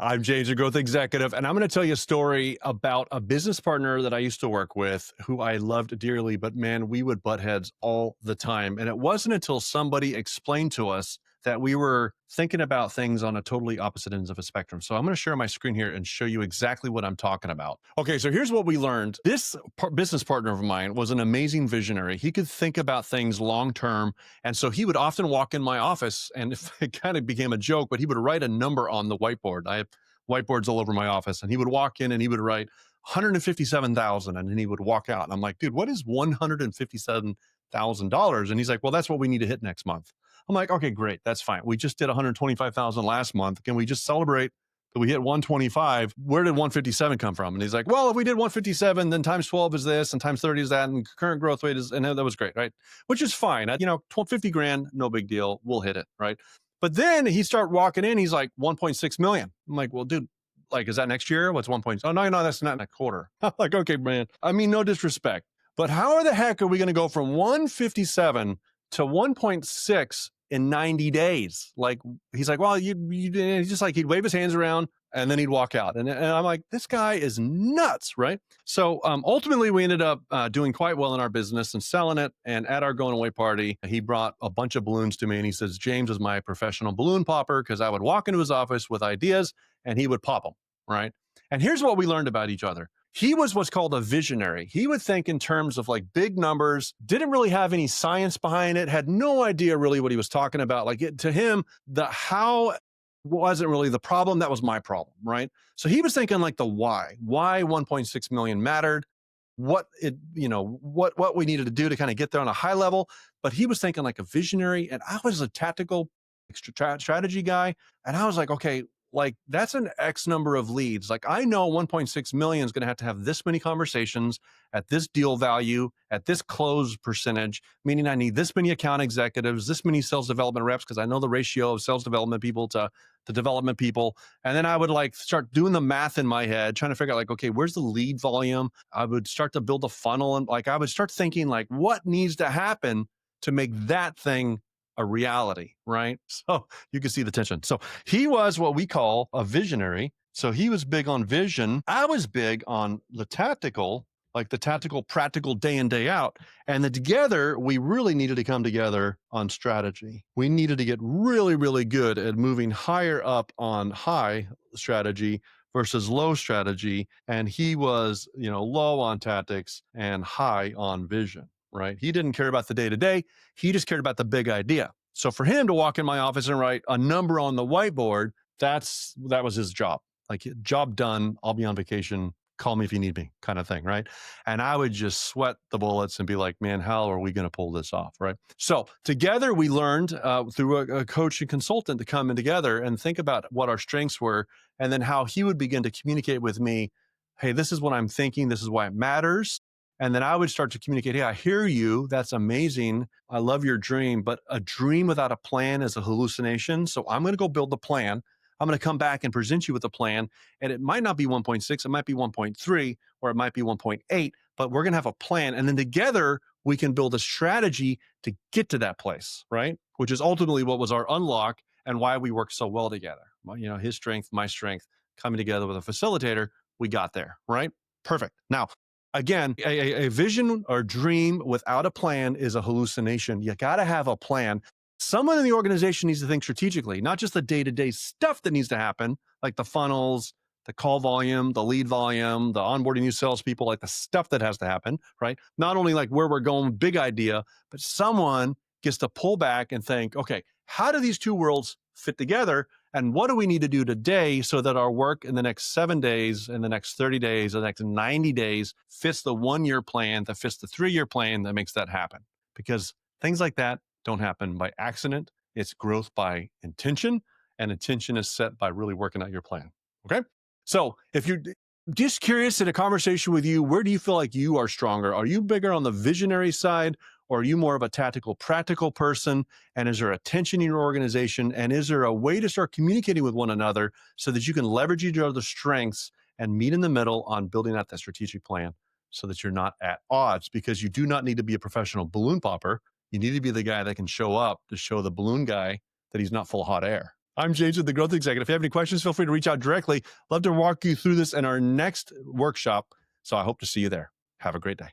I'm James, a growth executive, and I'm going to tell you a story about a business partner that I used to work with who I loved dearly, but man, we would butt heads all the time. And it wasn't until somebody explained to us that we were thinking about things on a totally opposite ends of a spectrum. So I'm going to share my screen here and show you exactly what I'm talking about. Okay, so here's what we learned. This business partner of mine was an amazing visionary. He could think about things long term. And so he would often walk in my office, and it kind of became a joke, but he would write a number on the whiteboard. I have whiteboards all over my office, and he would walk in and he would write 157,000, and then he would walk out. And I'm like, dude, what is $157,000? And he's like, well, that's what we need to hit next month. I'm like, okay, great, that's fine. We just did 125,000 last month. Can we just celebrate that we hit 125? Where did 157 come from? And he's like, well, if we did 157, then times 12 is this, and times 30 is that, and current growth rate is, and that was great, right? Which is fine. 50 grand, no big deal. We'll hit it, right? But then he started walking in. He's like 1.6 million. I'm like, well, dude, like, is that next year? What's 1. Oh, no, that's not a quarter. I'm like, okay, man. I mean, no disrespect, but how the heck are we going to go from 157 to 1.6 in 90 days? Like, he's like, well, he's just like, he'd wave his hands around and then he'd walk out. And I'm like, this guy is nuts, right? So ultimately, we ended up doing quite well in our business and selling it. And at our going away party, he brought a bunch of balloons to me. And he says, James is my professional balloon popper, because I would walk into his office with ideas and he would pop them, right? And here's what we learned about each other. He was what's called a visionary. He would think in terms of like big numbers, didn't really have any science behind it, had no idea really what he was talking about. To him, the how wasn't really the problem. That was my problem, right? So he was thinking like the why 1.6 million mattered, what we needed to do to kind of get there on a high level. But he was thinking like a visionary, and I was a tactical strategy guy. And I was like, okay, like that's an X number of leads. Like I know 1.6 million is going to have this many conversations at this deal value, at this close percentage, meaning I need this many account executives, this many sales development reps, because I know the ratio of sales development people to development people. And then I would like start doing the math in my head, trying to figure out like, okay, where's the lead volume? I would start to build a funnel, and like I would start thinking like what needs to happen to make that thing a reality, right? So you can see the tension. So he was what we call a visionary. So he was big on vision. I was big on the tactical, like the tactical, practical day in, day out. And then together, we really needed to come together on strategy. We needed to get really, really good at moving higher up on high strategy versus low strategy. And he was, low on tactics and high on vision. Right? He didn't care about the day to day. He just cared about the big idea. So for him to walk in my office and write a number on the whiteboard, that was his job. Like, job done. I'll be on vacation. Call me if you need me, kind of thing, right? And I would just sweat the bullets and be like, man, how are we going to pull this off, right? So together we learned through a coach and consultant to come in together and think about what our strengths were, and then how he would begin to communicate with me, hey, this is what I'm thinking. This is why it matters. And then I would start to communicate, hey, I hear you. That's amazing. I love your dream, but a dream without a plan is a hallucination. So I'm going to go build the plan. I'm going to come back and present you with a plan. And it might not be 1.6, it might be 1.3, or it might be 1.8, but we're going to have a plan. And then together we can build a strategy to get to that place, right? Which is ultimately what was our unlock and why we work so well together. His strength, my strength, coming together with a facilitator, we got there, right? Perfect. Now, again, a vision or dream without a plan is a hallucination. You got to have a plan. Someone in the organization needs to think strategically, not just the day-to-day stuff that needs to happen, like the funnels, the call volume, the lead volume, the onboarding new salespeople, like the stuff that has to happen, right? Not only like where we're going, big idea, but someone gets to pull back and think, okay, how do these two worlds fit together? And what do we need to do today so that our work in the next 7 days, in the next 30 days, the next 90 days fits the 1-year plan, that fits the 3-year plan that makes that happen? Because things like that don't happen by accident. It's growth by intention, and intention is set by really working out your plan. Okay? So if you're just curious in a conversation with you, where do you feel like you are stronger? Are you bigger on the visionary side, or are you more of a tactical, practical person? And is there a tension in your organization? And is there a way to start communicating with one another so that you can leverage each other's strengths and meet in the middle on building out that strategic plan so that you're not at odds? Because you do not need to be a professional balloon popper. You need to be the guy that can show up to show the balloon guy that he's not full of hot air. I'm James with the Growth Executive. If you have any questions, feel free to reach out directly. Love to walk you through this in our next workshop. So I hope to see you there. Have a great day.